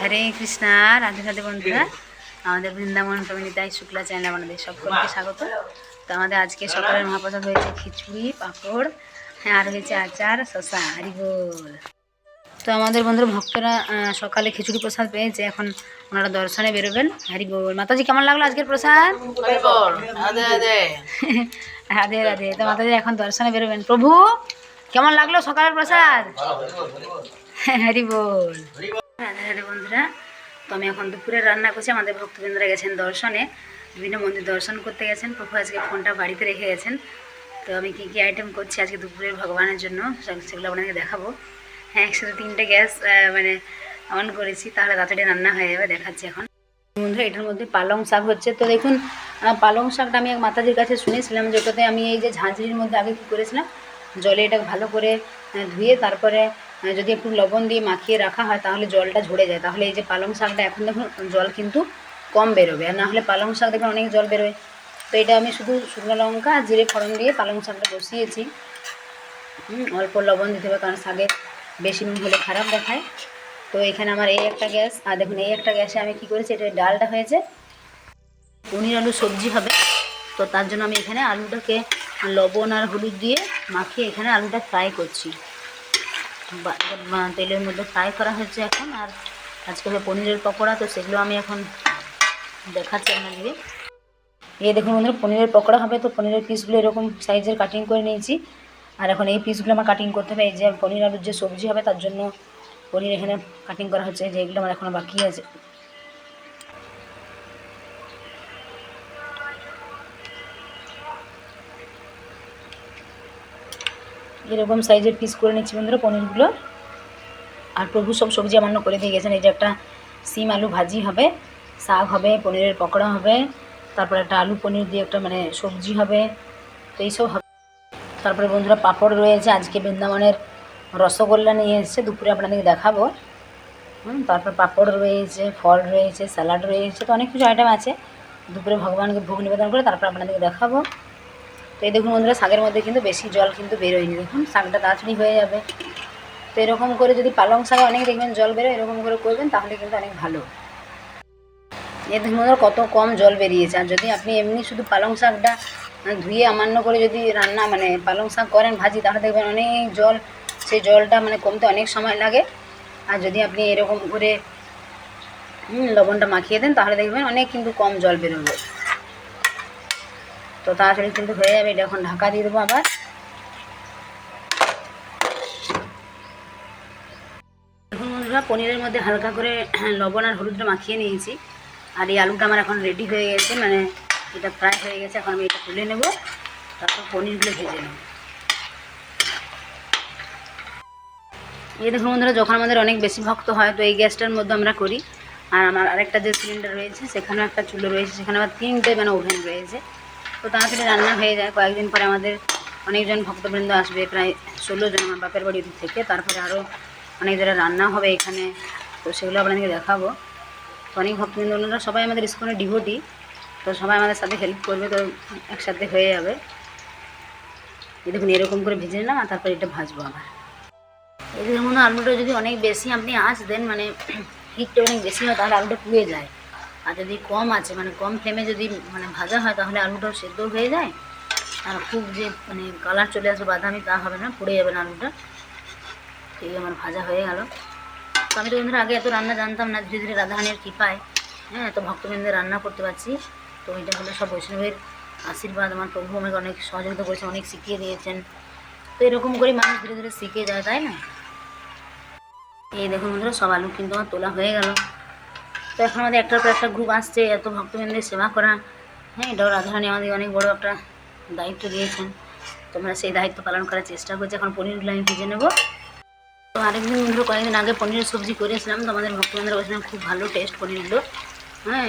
হরে কৃষ্ণা। রাধে রাধে বন্ধুরা, আমাদের বৃন্দাবন প্রমিতাই শুক্লা চ্যানেল আমাদের সকলকে স্বাগত। তো আমাদের আজকে সকালের মহাপ্রসাদ হয়েছে খিচুড়ি, পাঁপড়, আর হয়েছে আচার, শসা। হরি বল। তো আমাদের বন্ধুরা ভক্তরা সকালে খিচুড়ি প্রসাদ পেয়েছে, এখন ওনারা দর্শনে বেরোবেন। হরি বল। মাতাজি কেমন লাগলো আজকের প্রসাদ? রাধে রাধে। তো মাতাজি এখন দর্শনে বেরোবেন। প্রভু কেমন লাগলো সকালের প্রসাদ? হরি বল। রাধে রাধে বন্ধুরা, তো আমি এখন দুপুরে রান্না করছি। আমাদের ভক্তবৃন্দরা গেছেন দর্শনে, বিভিন্ন মন্দির দর্শন করতে গেছেন। প্রভু আজকে ফোনটা বাড়িতে রেখে গেছেন। তো আমি কী কী আইটেম করছি আজকে দুপুরের ভগবানের জন্য সেগুলো আপনাকে দেখাবো। হ্যাঁ, একসাথে 3টে গ্যাস অন করেছি, তাহলে তাড়াতাড়ি রান্না হয়ে যাবে। দেখাচ্ছি এখন বন্ধুরা। এটার মধ্যে পালং শাক হচ্ছে। তো দেখুন, পালং শাকটা আমি এক মাতাজির কাছে শুনেছিলাম যে ওটাতে আমি এই যে ঝাঁঝরির মধ্যে আগে কী করেছিলাম, জলে এটা ভালো করে ধুয়ে তারপরে যদি একটু লবণ দিয়ে মাখিয়ে রাখা হয় তাহলে জলটা ঝরে যায়। তাহলে এই যে পালং শাকটা এখন দেখুন জল কিন্তু কম বেরোবে, আর না হলে পালং শাক দেখুন অনেক জল বেরোয়। তো এটা আমি শুধু শুকনো লঙ্কা আর জিরে ফোড়ন দিয়ে পালং শাকটা বসিয়েছি। অল্প লবণ দিতে হবে, কারণ শাকে বেশি নুন হলে খারাপ দেখায়। তো এখানে আমার এই একটা গ্যাস, আর দেখুন এই একটা গ্যাসে আমি কী করেছি, এটা ডালটা হয়েছে, পনির আলু সবজি হবে। তো তার জন্য আমি এখানে আলুটাকে লবণ আর হলুদ দিয়ে মাখিয়ে এখানে আলুটা ফ্রাই করছি। তেলের মধ্যে ফ্রাই করা হচ্ছে এখন। আর আজকে হবে পনিরের পকোড়া, তো সেগুলো আমি এখন দেখাচ্ছি আপনাদের। এই দেখুন বন্ধুরা, পনিরের পকোড়া হবে। তো পনিরের পিসগুলো এরকম সাইজের কাটিং করে নিয়েছি, আর এখন এই পিসগুলো আমার কাটিং করতে হবে। এই যে পনির আলুর যে সবজি হবে তার জন্য পনির এখানে কাটিং করা হচ্ছে, যে এগুলো আমার এখনও বাকি আছে। এরকম সাইজের পিস করে নিচ্ছি বন্ধুরা পনিরগুলো। আর প্রভু সব সবজি আমান্য করে দিয়ে গেছেন। এই যে একটা সিম আলু ভাজি হবে, শাক হবে, পনিরের পকোড়া হবে, তারপরে একটা আলু পনির দিয়ে একটা সবজি হবে। তো এইসব হবে। তারপরে বন্ধুরা পাঁপড় রয়েছে, আজকে বৃন্দাবনের রসগোল্লা নিয়ে এসেছে, দুপুরে আপনাদেরকে দেখাবো। তারপর পাঁপড় রয়েছে, ফল রয়েছে, স্যালাড রয়েছে, তো অনেক কিছু আইটেম আছে। দুপুরে ভগবানকে ভোগ নিবেদন করে তারপর আপনাদেরকে দেখাবো। তো এই দেখুন বন্ধুরা, শাকের মধ্যে কিন্তু বেশি জল কিন্তু বেরোয়নি, দেখুন শাকটা তাড়াতাড়ি হয়ে যাবে। তো এরকম করে যদি পালং শাকে অনেক দেখবেন জল বেরোয়, এরকম করে করবেন তাহলে কিন্তু অনেক ভালো। এই দেখুন বন্ধুরা কত কম জল বেরিয়েছে। আর যদি আপনি এমনি শুধু পালং শাকটা ধুয়ে আমান্য করে যদি রান্না পালং শাক করেন ভাজি, তাহলে দেখবেন অনেক জল, সেই জলটা কমতে অনেক সময় লাগে। আর যদি আপনি এরকম করে লবণটা মাখিয়ে দেন তাহলে দেখবেন অনেক কিন্তু কম জল বেরোবে। তো তাড়াতাড়ি কিন্তু হয়ে যাবে। এটা এখন ঢাকা দিয়ে দেবো আবার। দেখুন বন্ধুরা, পনিরের মধ্যে হালকা করে লবণ আর হলুদটা মাখিয়ে নিয়েছি। আর এই আলুটা আমার এখন রেডি হয়ে গেছে, এটা ফ্রাই হয়ে গেছে। এখন আমি এটা তুলে নেব, তারপর পনিরগুলো ভেজে নেব। এই দেখুন বন্ধুরা, যখন আমাদের অনেক বেশি ভক্ত হয় তো এই গ্যাসটার মধ্যে আমরা করি। আর আমার আরেকটা যে সিলিন্ডার রয়েছে সেখানেও একটা চুলো রয়েছে, সেখানে আবার 3টে ওভেন রয়েছে। তো তাড়াতাড়ি রান্না হয়ে যায়। কয়েকদিন পরে আমাদের অনেকজন ভক্তবৃন্দ আসবে, প্রায় 16 জন আমার বাপের বাড়ির থেকে। তারপরে আরও অনেক জায়গায় রান্না হবে এখানে, তো সেগুলো আপনাদেরকে দেখাবো। তো অনেক ভক্তবৃন্দরা সবাই আমাদের ইস্কনের ডিভোটি, তো সবাই আমাদের সাথে হেল্প করবে, তো একসাথে হয়ে যাবে। এই দেখুন এরকম করে ভেজে নিলাম, আর তারপরে এটা ভাজবো আবার। এই দেখুন আলুটা যদি অনেক বেশি আপনি আঁচ দেন, হিটটা অনেক বেশি হয়, তাহলে আলুটা পুড়ে যায়। আর যদি কম আছে কম ফ্লেমে যদি ভাজা হয় তাহলে আলুটাও সেদ্ধ হয়ে যায়। আর খুব যে কালার চলে আসবে বাদামি তা হবে না, পুড়ে যাবে না আলুটা। ঠিক আমার ভাজা হয়ে গেল। তো আমি তো বন্ধুরা আগে এত রান্না জানতাম না, ধীরে ধীরে রাধারানীর কৃপায় এত ভক্তবৃন্দের রান্না করতে পারছি। তো এটা হলো সব বৈষ্ণবের আশীর্বাদ। আমার প্রভু আমাকে অনেক সহযোগিতা করেছেন, অনেক শিখিয়ে দিয়েছেন। তো এরকম করে মানুষ ধীরে ধীরে শিখে যায়, তাই না? এই দেখুন বন্ধুরা, সব আলু কিন্তু আমার তোলা হয়ে গেল। তো এখন আমাদের একটার পর একটা গ্রুপ আসছে, এত ভক্তবৃন্দের সেবা করা। এটাও রাধারানী আমাদের অনেক বড় একটা দায়িত্ব দিয়েছেন। তো আমরা সেই দায়িত্ব পালন করার চেষ্টা করছি। এখন পনিরগুলো আমি ভেজে নেব। তো আরেকদিন বন্ধুরা কয়েকদিন আগে পনিরের সবজি করেছিলাম, তো আমাদের ভক্তবৃন্দরা বলেছিলাম খুব ভালো টেস্ট পনিরগুলো।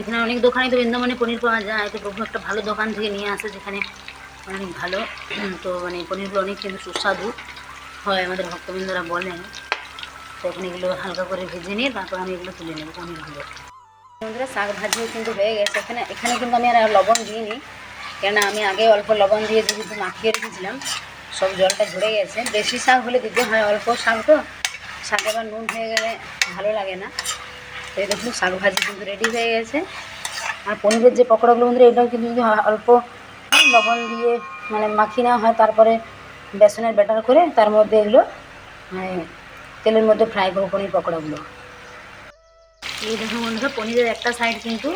এখানে অনেক দোকানে তো বৃন্দাবনে পনির পাওয়া যায়, তো প্রভু একটা ভালো দোকান থেকে নিয়ে আসে যেখানে অনেক ভালো। তো পনিরগুলো অনেক কিন্তু সুস্বাদু হয়, আমাদের ভক্তবৃন্দরা বলেন। তো এখন এগুলো হালকা করে ভেজে নিয়ে তারপর আমি এগুলো তুলে নেব পনিরগুলো। বন্ধুরা শাক ভাজিও কিন্তু হয়ে গেছে। এখানে কিন্তু আমি আর লবণ দিইনি, কেননা আমি আগে অল্প লবণ দিয়ে যেহেতু মাখিয়ে রেখেছিলাম, সব জলটা ঝরে গেছে। বেশি শাক হলে দিতে হয়, অল্প শাক তো শাক আবার নুন হয়ে গেলে ভালো লাগে না। তো এই দেখুন শাক ভাজি কিন্তু রেডি হয়ে গেছে। আর পনিরের যে পকোড়াগুলো বন্ধুরা, এটাও কিন্তু যদি অল্প লবণ দিয়ে মানে মাখিয়ে নেওয়া হয়, তারপরে বেসনের ব্যাটার করে তার মধ্যে এগুলো মানে তেলের মধ্যে ফ্রাই করবো পনির পকোড়াগুলো। এই দেখুন বন্ধুরা, পনিরের একটা সাইড কিন্তু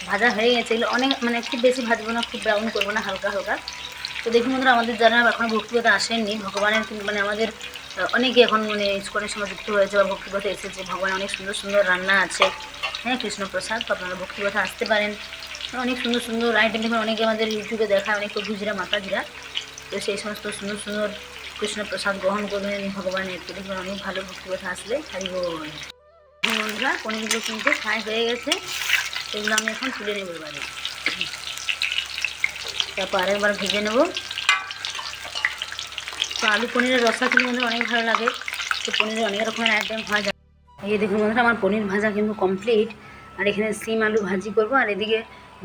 ভাজা হয়ে গেছে। এগুলো অনেক মানে খুব বেশি ভাজবো না, খুব ব্রাউন করবো না, হালকা হালকা। তো দেখুন বন্ধুরা, আমাদের যারা এখনও ভক্তিপথে আসেননি, ভগবানের কিন্তু মানে আমাদের অনেকে এখন মানে ইস্কনের সঙ্গে যুক্ত হয়েছে বা ভক্তিপথে এসেছে। ভগবানের অনেক সুন্দর সুন্দর রান্না আছে, হ্যাঁ, কৃষ্ণপ্রসাদ। তো আপনারা ভক্তিপথে আসতে পারেন, অনেক সুন্দর সুন্দর আইটেম দেখুন। অনেকে আমাদের ইউটিউবে দেখায়, অনেক গুজরা মাতাজিরা। তো সেই সমস্ত সুন্দর সুন্দর কৃষ্ণপ্রসাদ গ্রহণ করবেন ভগবানের। তো দেখবেন অনেক ভালো ভক্তিপথে আসলে। হারি বল। বন্ধুরা, পনিরগুলো কিন্তু ফ্রাই হয়ে গেছে, সেগুলো আমি এখন তুলে নেবো এবারে। তারপর আরেকবার ভেজে নেব। তো আলু পনিরের রসা কিন্তু বন্ধুরা অনেক ভালো লাগে। তো পনিরের অনেক রকমের আইটেম হয়। এই দেখুন বন্ধুরা, আমার পনির ভাজা কিন্তু কমপ্লিট। আর এখানে সিম আলু ভাজি করব। আর এদিকে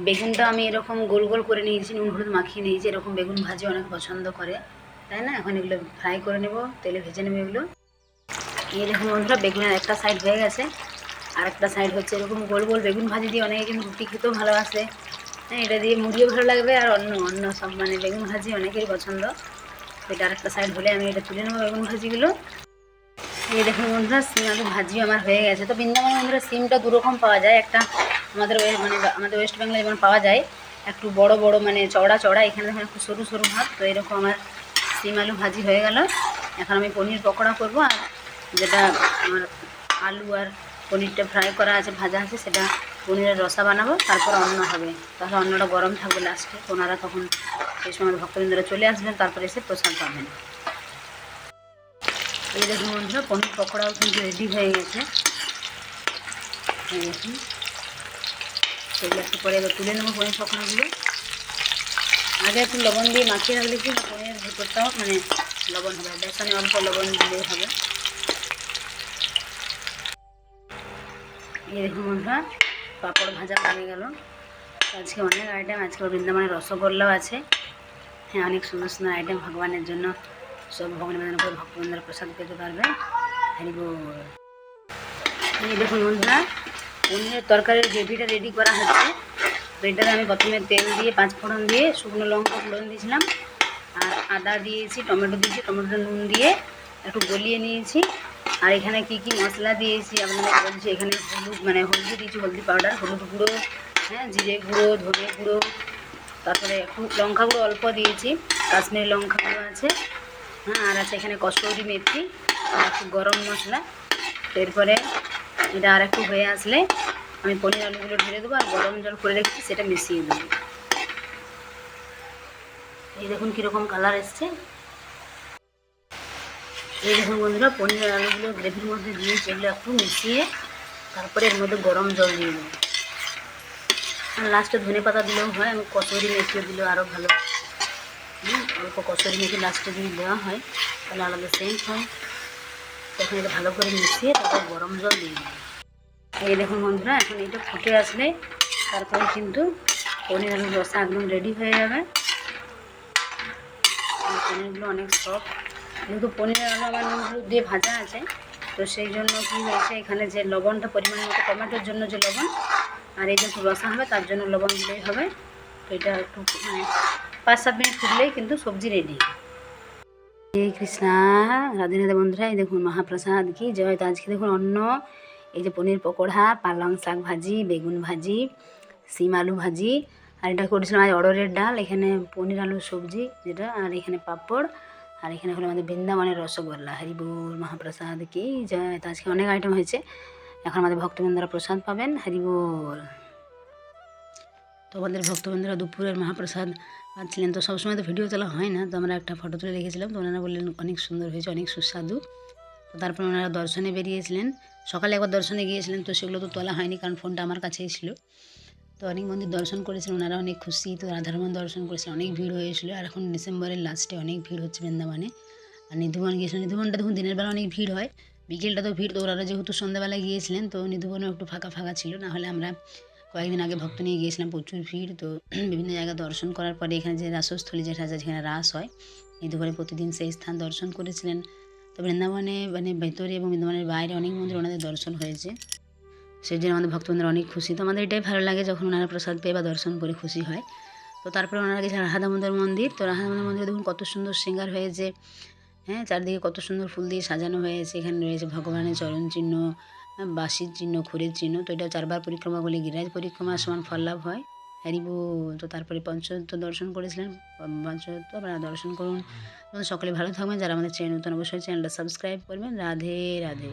বেগুনটা আমি এরকম গোল গোল করে নিয়েছি, নুন হলুদ মাখিয়ে নিয়েছি। এরকম বেগুন ভাজি অনেক পছন্দ করে, তাই না? এখন এগুলো ফ্রাই করে নেব, তেলে ভেজে নেব এগুলো। এই দেখুন বন্ধুরা, বেগুনের একটা সাইড হয়ে গেছে, আর একটা সাইড হচ্ছে এরকম গোল গোল। বেগুন ভাজি দিয়ে অনেকে কিন্তু রুটি খেতেও ভালোবাসে, হ্যাঁ, এটা দিয়ে মুড়িও ভালো লাগবে। আর অন্য অন্য সব মানে বেগুন ভাজি অনেকেরই পছন্দ। এটা আরেকটা সাইড হলে আমি এটা তুলে নেবো বেগুন ভাজিগুলো। এই দেখুন বন্ধুরা, সিম আলু ভাজিও আমার হয়ে গেছে। তো বৃন্দাবনে বন্ধুরা সিমটা দুরকম পাওয়া যায়। একটা আমাদের মানে আমাদের ওয়েস্ট বেঙ্গলে যেমন পাওয়া যায় একটু বড় বড় মানে চওড়া চওড়া, এখানে দেখুন একটু সরু সরু ভাব। তো এরকম আমার সিম আলু ভাজি হয়ে গেল। এখন আমি পনির পকোড়া করব। আর যেটা আমার আলু আর পনিরটা ফ্রাই করা আছে, ভাজা আছে, সেটা পনিরের রসা বানাবো। তারপর অন্ন হবে, তাহলে অন্নটা গরম থাকবে লাস্টে। ওনারা তখন সেই সময় ভক্তবৃন্দরা চলে আসবেন, তারপরে এসে প্রসাদ পাবেন। এই দেখুন বন্ধুরা, পনির পকোড়াও কিন্তু রেডি হয়ে গেছে। দেখুন, সেগুলো একটু পরে এবার তুলে নেবো পনির পকোড়াগুলো। আগে একটু লবণ দিয়ে মাখিয়ে রাখলে কি পনিরের ভেতরটাও মানে লবণ হবে, বেসনে অল্প লবণ দিলেই হবে। এই দেখুন বন্ধুরা, পাঁপড় ভাজা হয়ে গেল। আজকে অনেক আইটেম, আজকে বৃন্দাবনের রসগোল্লাও আছে, হ্যাঁ, অনেক সুন্দর সুন্দর আইটেম ভগবানের জন্য। সব ভগবানের উপর ভক্তবৃন্দরা প্রসাদ পেতে পারবে। হরি বল। এই দেখুন বন্ধুরা, পনিরের তরকারির গ্রেভিটা রেডি করা হচ্ছে। তো এটাতে আমি প্রথমে তেল দিয়ে 5 ফোড়ন দিয়ে শুকনো লঙ্কা ফোড়ন দিয়েছিলাম, আর আদা দিয়েছি, টমেটো দিয়েছি, টমেটো নুন দিয়ে একটু গলিয়ে নিয়েছি। আর এখানে কি কি মশলা দিয়েছি আপনাদের বলছি। এখানে হলুদ মানে হলদি দিয়েছি, হলদি পাউডার, হলুদ গুঁড়ো, হ্যাঁ, জিরে গুঁড়ো, ধনে গুঁড়ো, তারপরে একটু লঙ্কা গুঁড়ো অল্প দিয়েছি, কাশ্মীরি লঙ্কা গুঁড়ো আছে, হ্যাঁ, আর আছে এখানে কসুরি মেথি, আর একটু গরম মশলা। এরপরে এটা আর একটু হয়ে আসলে আমি পনির আলুগুলো ঢেলে দেবো, আর গরম জল করে রেখেছি সেটা মিশিয়ে দেবো। এই দেখুন কীরকম কালার এসছে। এই দেখুন বন্ধুরা, পনির আলুগুলো গ্রেভির মধ্যে দিয়ে সেগুলো একটু মিশিয়ে তারপরে এর মধ্যে গরম জল দিয়ে দেবো। আর লাস্টে ধনে পাতা দিলেও হয়, আমি কসুরি মেথিও দিলেও আরও ভালো। অল্প কসুরি মেথি লাস্টে যদি দেওয়া হয় তাহলে আলাদা সেন্ট হয়। তখন এটা ভালো করে মিশিয়ে তারপর গরম জল দিয়ে দেবো। এই দেখুন বন্ধুরা, এখন এটা ফুটে আসলে তারপরে কিন্তু পনির আলুর রসা একদম রেডি হয়ে যাবে। পনিরগুলো অনেক সফট, যেহেতু পনির আলু আমার নুন হলুদ দিয়ে ভাজা আছে। তো সেই জন্য কী হয়েছে, এখানে যে লবণটা পরিমাণ মতো, টমেটোর জন্য যে লবণ, আর এই যে একটু রসা হবে তার জন্য লবণ দিলেই হবে। তো এটা একটু মানে 5-7 মিনিট ফুটলেই কিন্তু সবজি রেডি। হরে কৃষ্ণা, রাধে রাধে বন্ধুরা। এই দেখুন মহাপ্রসাদ কি জয়। তো আজকে দেখুন অন্ন, এই যে পনির পকোড়া, পালং শাক ভাজি, বেগুন ভাজি, সিম আলু ভাজি, আর এটা করেছিলাম আজ অড়হরের ডাল, এখানে পনির আলুর সবজি যেটা, আর এখানে পাঁপড়, আর এখানে হলো আমাদের বৃন্দাবনের রসগোল্লা। হরি বল, মহাপ্রসাদ কি জয়। তো আজকে অনেক আইটেম হয়েছে, এখন আমাদের ভক্তবৃন্দরা প্রসাদ পাবেন। হরি বল। তো আমাদের ভক্তবৃন্দরা দুপুরের মহাপ্রসাদ পাচ্ছিলেন। তো সবসময় তো ভিডিও তোলা হয় না, তো আমরা একটা ফটো তুলে রেখেছিলাম। তো ওনারা বললেন অনেক সুন্দর হয়েছে, অনেক সুস্বাদু। তো তারপর ওনারা দর্শনে বেরিয়েছিলেন, সকালে একবার দর্শনে গিয়েছিলেন। তো সেগুলো তো তোলা হয়নি, কারণ ফোনটা আমার কাছেই ছিল। তো অনেক মন্দির দর্শন করেছিলেন, ওনারা অনেক খুশি। তো রাধারমণ দর্শন করেছিলেন, অনেক ভিড় হয়েছিল। আর এখন ডিসেম্বরের লাস্টে অনেক ভিড় হচ্ছে বৃন্দাবনে। আর নিধুবন গিয়েছিলেন, নিধুবনটা দেখুন দিনের বেলা অনেক ভিড় হয়, বিকেলটা তো ভিড়। তো ওনারা যেহেতু সন্ধ্যাবেলা গিয়েছিলেন, তো নিধুবনও একটু ফাঁকা ফাঁকা ছিল। না হলে আমরা কয়েকদিন আগে ভক্ত নিয়ে গিয়েছিলাম, প্রচুর ভিড়। তো বিভিন্ন জায়গা দর্শন করার পরে এখানে যে রাসস্থলী যেটা আছে, যেখানে রাস হয় নিধুবনে, প্রতিদিন সেই স্থান দর্শন করেছিলেন। তো বৃন্দাবনে মানে ভেতরে এবং বৃন্দাবনের বাইরে অনেক মন্দির ওনাদের দর্শন হয়েছে। সেই জন্য আমাদের ভক্তবৃন্দরা অনেক খুশি। তো আমাদের এটাই ভালো লাগে যখন ওনারা প্রসাদ পেয়ে বা দর্শন করে খুশি হয়। তো তারপরে ওনারা গেছেন রাধা দামোদর মন্দির। তো রাধা দামোদর মন্দিরে দেখুন কত সুন্দর শৃঙ্গার হয়েছে, হ্যাঁ, চারদিকে কত সুন্দর ফুল দিয়ে সাজানো হয়েছে। এখানে রয়েছে ভগবানের চরণ চিহ্ন, বাঁশির চিহ্ন, খুরের চিহ্ন। তো এটা 4 বার পরিক্রমা করলে গিরিরাজ পরিক্রমার সমান ফল লাভ হয়। হ্যারি বল। তো তারপরে পঞ্চতত্ত্ব দর্শন করেছিলেন। পঞ্চতত্ত্ব আপনারা দর্শন করুন। সকলে ভালো থাকবেন। যারা আমাদের চ্যানেল নতুন অবশ্যই চ্যানেলটা সাবস্ক্রাইব করবেন। রাধে রাধে।